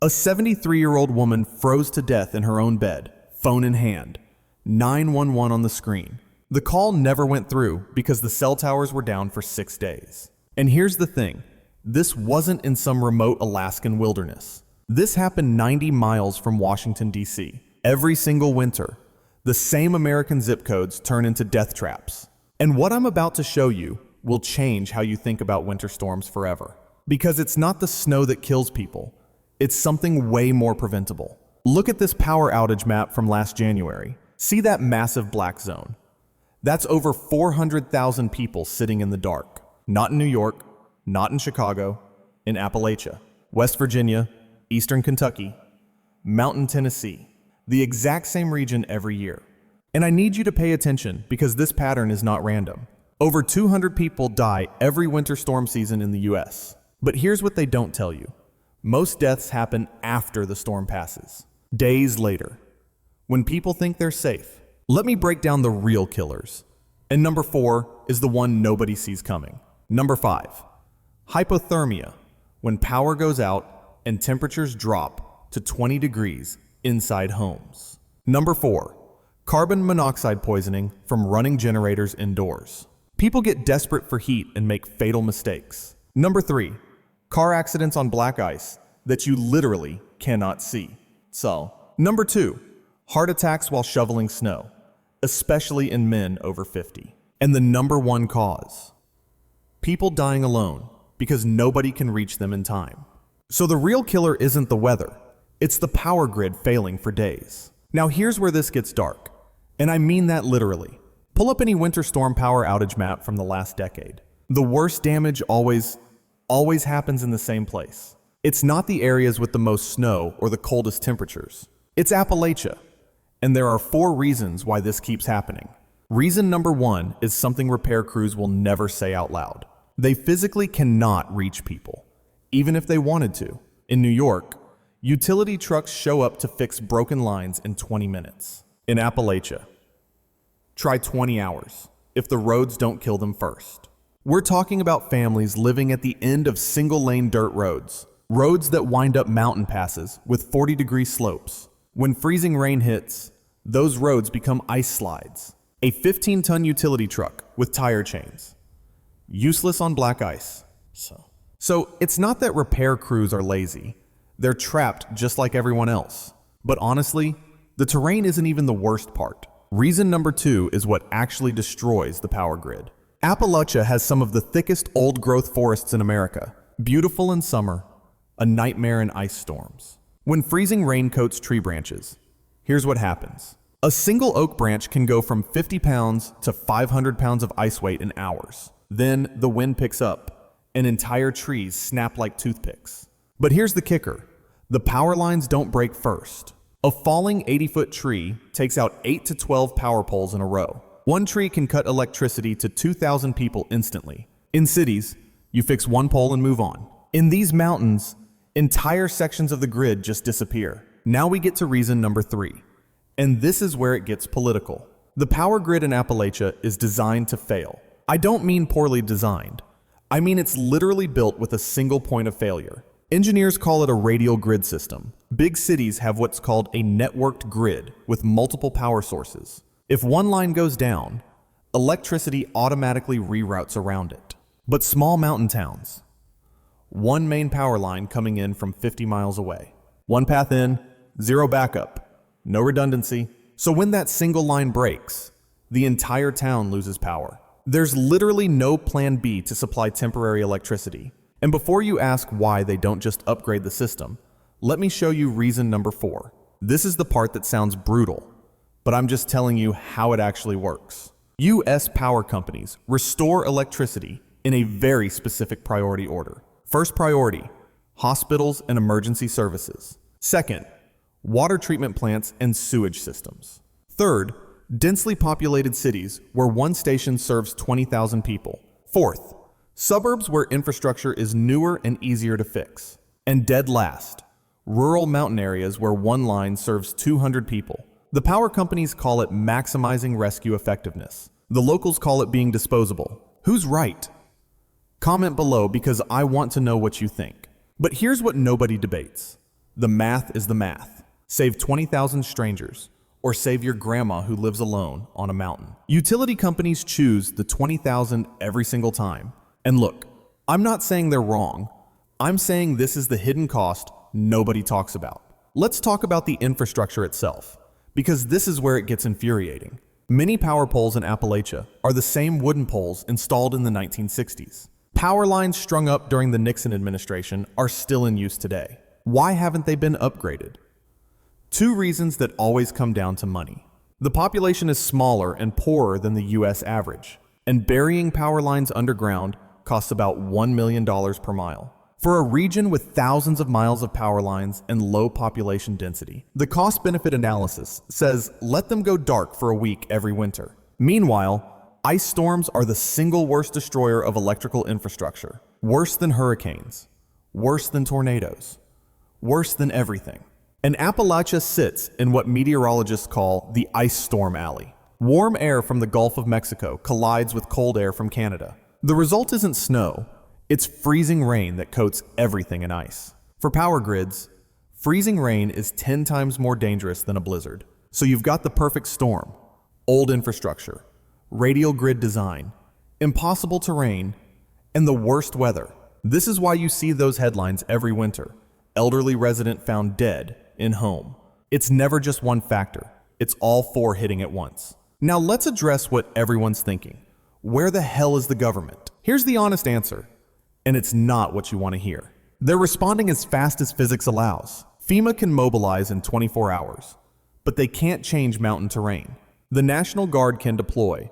A 73-year-old woman froze to death in her own bed, phone in hand, 911 on the screen. The call never went through because the cell towers were down for 6 days. And here's the thing, this wasn't in some remote Alaskan wilderness. This happened 90 miles from Washington, D.C. Every single winter, the same American zip codes turn into death traps. And what I'm about to show you will change how you think about winter storms forever. Because it's not the snow that kills people. It's something way more preventable. Look at this power outage map from last January. See that massive black zone? That's over 400,000 people sitting in the dark. Not in New York, not in Chicago, in Appalachia, West Virginia, Eastern Kentucky, Mountain Tennessee. The exact same region every year. And I need you to pay attention because this pattern is not random. Over 200 people die every winter storm season in the US. But here's what they don't tell you. Most deaths happen after the storm passes, days later, when people think they're safe. Let me break down the real killers. And number 4 is the one nobody sees coming. Number 5, hypothermia, when power goes out and temperatures drop to 20 degrees inside homes. Number 4, carbon monoxide poisoning from running generators indoors. People get desperate for heat and make fatal mistakes. Number 3, car accidents on black ice that you literally cannot see. So, number 2, heart attacks while shoveling snow, especially in men over 50. And the number 1 cause, people dying alone because nobody can reach them in time. So the real killer isn't the weather, it's the power grid failing for days. Now here's where this gets dark, and I mean that literally. Pull up any winter storm power outage map from the last decade. The worst damage always happens in the same place. It's not the areas with the most snow or the coldest temperatures. It's Appalachia. And there are 4 reasons why this keeps happening. Reason number 1 is something repair crews will never say out loud. They physically cannot reach people, even if they wanted to. In New York, utility trucks show up to fix broken lines in 20 minutes. In Appalachia, try 20 hours if the roads don't kill them first. We're talking about families living at the end of single-lane dirt roads, roads that wind up mountain passes with 40-degree slopes. When freezing rain hits, those roads become ice slides. A 15-ton utility truck with tire chains. Useless on black ice. So it's not that repair crews are lazy. They're trapped just like everyone else. But honestly, the terrain isn't even the worst part. Reason number 2 is what actually destroys the power grid. Appalachia has some of the thickest old-growth forests in America. Beautiful in summer, a nightmare in ice storms. When freezing rain coats tree branches, here's what happens. A single oak branch can go from 50 pounds to 500 pounds of ice weight in hours. Then the wind picks up, and entire trees snap like toothpicks. But here's the kicker. The power lines don't break first. A falling 80-foot tree takes out 8 to 12 power poles in a row. One tree can cut electricity to 2,000 people instantly. In cities, you fix one pole and move on. In these mountains, entire sections of the grid just disappear. Now we get to reason number 3. And this is where it gets political. The power grid in Appalachia is designed to fail. I don't mean poorly designed. I mean it's literally built with a single point of failure. Engineers call it a radial grid system. Big cities have what's called a networked grid with multiple power sources. If one line goes down, electricity automatically reroutes around it. But small mountain towns, one main power line coming in from 50 miles away. One path in, 0 backup, no redundancy. So when that single line breaks, the entire town loses power. There's literally no plan B to supply temporary electricity. And before you ask why they don't just upgrade the system, let me show you reason number 4. This is the part that sounds brutal, but I'm just telling you how it actually works. U.S. power companies restore electricity in a very specific priority order. First priority, hospitals and emergency services. Second, water treatment plants and sewage systems. Third, densely populated cities where one station serves 20,000 people. Fourth, suburbs where infrastructure is newer and easier to fix. And dead last, rural mountain areas where one line serves 200 people. The power companies call it maximizing rescue effectiveness. The locals call it being disposable. Who's right? Comment below because I want to know what you think. But here's what nobody debates. The math is the math. Save 20,000 strangers, or save your grandma who lives alone on a mountain. Utility companies choose the 20,000 every single time. And look, I'm not saying they're wrong. I'm saying this is the hidden cost nobody talks about. Let's talk about the infrastructure itself, because this is where it gets infuriating. Many power poles in Appalachia are the same wooden poles installed in the 1960s. Power lines strung up during the Nixon administration are still in use today. Why haven't they been upgraded? Two reasons that always come down to money. The population is smaller and poorer than the US average, and burying power lines underground costs about $1 million per mile. For a region with thousands of miles of power lines and low population density, the cost-benefit analysis says let them go dark for a week every winter. Meanwhile, ice storms are the single worst destroyer of electrical infrastructure. Worse than hurricanes. Worse than tornadoes. Worse than everything. And Appalachia sits in what meteorologists call the ice storm alley. Warm air from the Gulf of Mexico collides with cold air from Canada. The result isn't snow, it's freezing rain that coats everything in ice. For power grids, freezing rain is 10 times more dangerous than a blizzard. So you've got the perfect storm: old infrastructure, radial grid design, impossible terrain, and the worst weather. This is why you see those headlines every winter. Elderly resident found dead in home. It's never just one factor. It's all four hitting at once. Now let's address what everyone's thinking. Where the hell is the government? Here's the honest answer, and it's not what you want to hear. They're responding as fast as physics allows. FEMA can mobilize in 24 hours, but they can't change mountain terrain. The National Guard can deploy,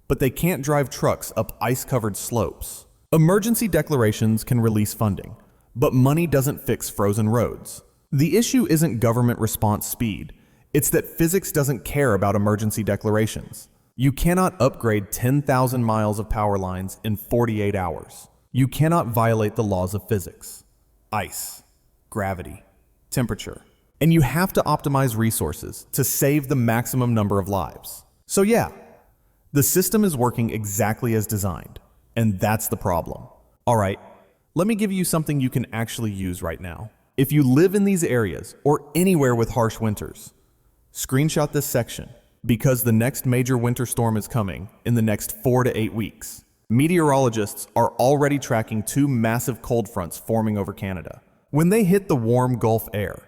but they can't drive trucks up ice-covered slopes. Emergency declarations can release funding, but money doesn't fix frozen roads. The issue isn't government response speed. It's that physics doesn't care about emergency declarations. You cannot upgrade 10,000 miles of power lines in 48 hours. You cannot violate the laws of physics. Ice, gravity, temperature. And you have to optimize resources to save the maximum number of lives. So yeah, the system is working exactly as designed, and that's the problem. All right, let me give you something you can actually use right now. If you live in these areas or anywhere with harsh winters, screenshot this section, because the next major winter storm is coming in the next 4 to 8 weeks. Meteorologists are already tracking 2 massive cold fronts forming over Canada. When they hit the warm Gulf air,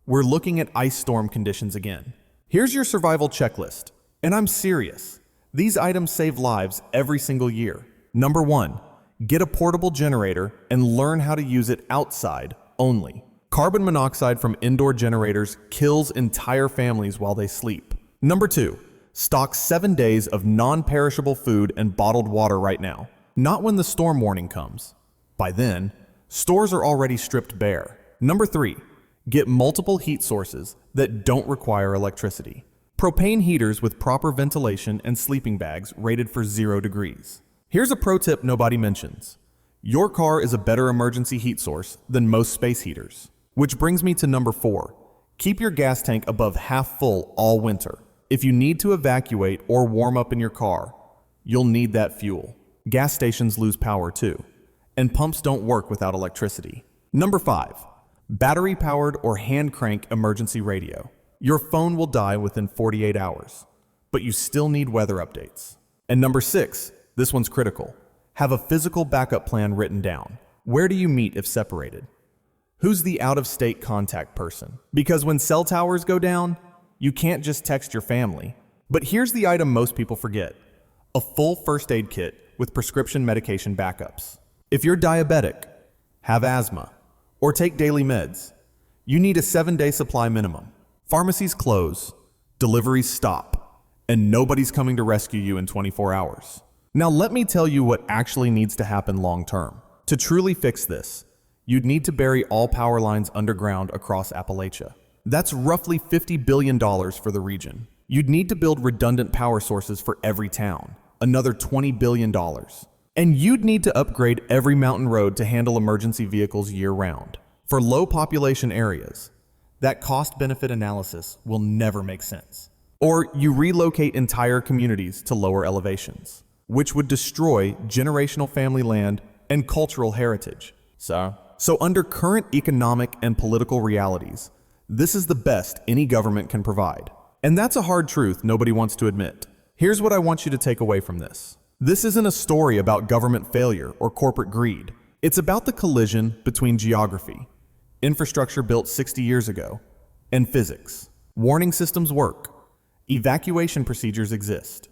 we're looking at ice storm conditions again. Here's your survival checklist, and I'm serious. These items save lives every single year. Number 1, get a portable generator and learn how to use it outside only. Carbon monoxide from indoor generators kills entire families while they sleep. Number 2, stock 7 days of non-perishable food and bottled water right now. Not when the storm warning comes. By then, stores are already stripped bare. Number 3, get multiple heat sources that don't require electricity. Propane heaters with proper ventilation and sleeping bags rated for 0 degrees. Here's a pro tip nobody mentions. Your car is a better emergency heat source than most space heaters. Which brings me to number 4. Keep your gas tank above half full all winter. If you need to evacuate or warm up in your car, you'll need that fuel. Gas stations lose power too, and pumps don't work without electricity. Number 5, battery-powered or hand-crank emergency radio. Your phone will die within 48 hours, but you still need weather updates. And number 6, this one's critical. Have a physical backup plan written down. Where do you meet if separated? Who's the out-of-state contact person? Because when cell towers go down, you can't just text your family. But here's the item most people forget: a full first aid kit with prescription medication backups. If you're diabetic, have asthma, or take daily meds, you need a 7-day supply minimum. Pharmacies close, deliveries stop, and nobody's coming to rescue you in 24 hours. Now let me tell you what actually needs to happen long term. To truly fix this, you'd need to bury all power lines underground across Appalachia. That's roughly $50 billion for the region. You'd need to build redundant power sources for every town, another $20 billion. And you'd need to upgrade every mountain road to handle emergency vehicles year-round. For low population areas, that cost-benefit analysis will never make sense. Or you relocate entire communities to lower elevations, which would destroy generational family land and cultural heritage. So So under current economic and political realities, this is the best any government can provide. And that's a hard truth nobody wants to admit. Here's what I want you to take away from this. This isn't a story about government failure or corporate greed. It's about the collision between geography, infrastructure built 60 years ago, and physics. Warning systems work. Evacuation procedures exist.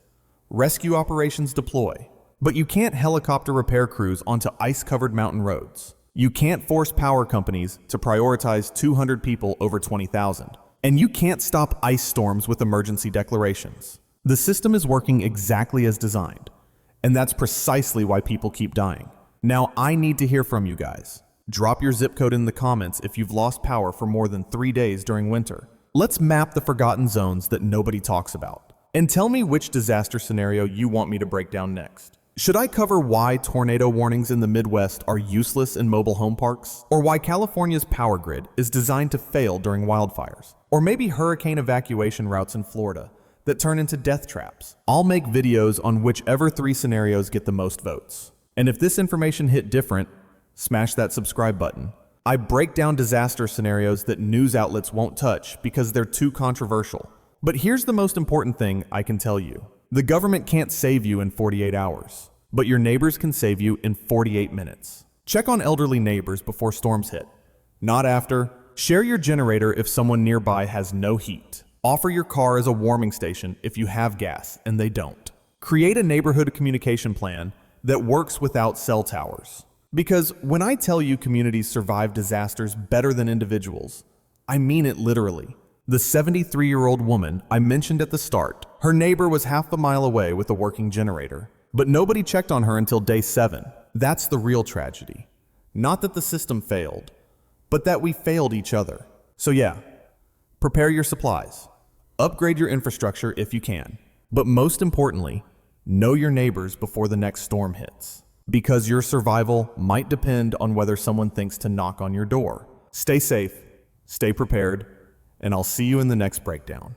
Rescue operations deploy. But you can't helicopter repair crews onto ice-covered mountain roads. You can't force power companies to prioritize 200 people over 20,000. And you can't stop ice storms with emergency declarations. The system is working exactly as designed. And that's precisely why people keep dying. Now, I need to hear from you guys. Drop your zip code in the comments if you've lost power for more than 3 days during winter. Let's map the forgotten zones that nobody talks about. And tell me which disaster scenario you want me to break down next. Should I cover why tornado warnings in the Midwest are useless in mobile home parks? Or why California's power grid is designed to fail during wildfires? Or maybe hurricane evacuation routes in Florida that turn into death traps? I'll make videos on whichever 3 scenarios get the most votes. And if this information hit different, smash that subscribe button. I break down disaster scenarios that news outlets won't touch because they're too controversial. But here's the most important thing I can tell you. The government can't save you in 48 hours, but your neighbors can save you in 48 minutes. Check on elderly neighbors before storms hit, not after. Share your generator if someone nearby has no heat. Offer your car as a warming station if you have gas and they don't. Create a neighborhood communication plan that works without cell towers. Because when I tell you communities survive disasters better than individuals, I mean it literally. The 73-year-old woman I mentioned at the start, her neighbor was half a mile away with a working generator, but nobody checked on her until day 7. That's the real tragedy. Not that the system failed, but that we failed each other. So yeah, prepare your supplies. Upgrade your infrastructure if you can. But most importantly, know your neighbors before the next storm hits. Because your survival might depend on whether someone thinks to knock on your door. Stay safe, stay prepared, and I'll see you in the next breakdown.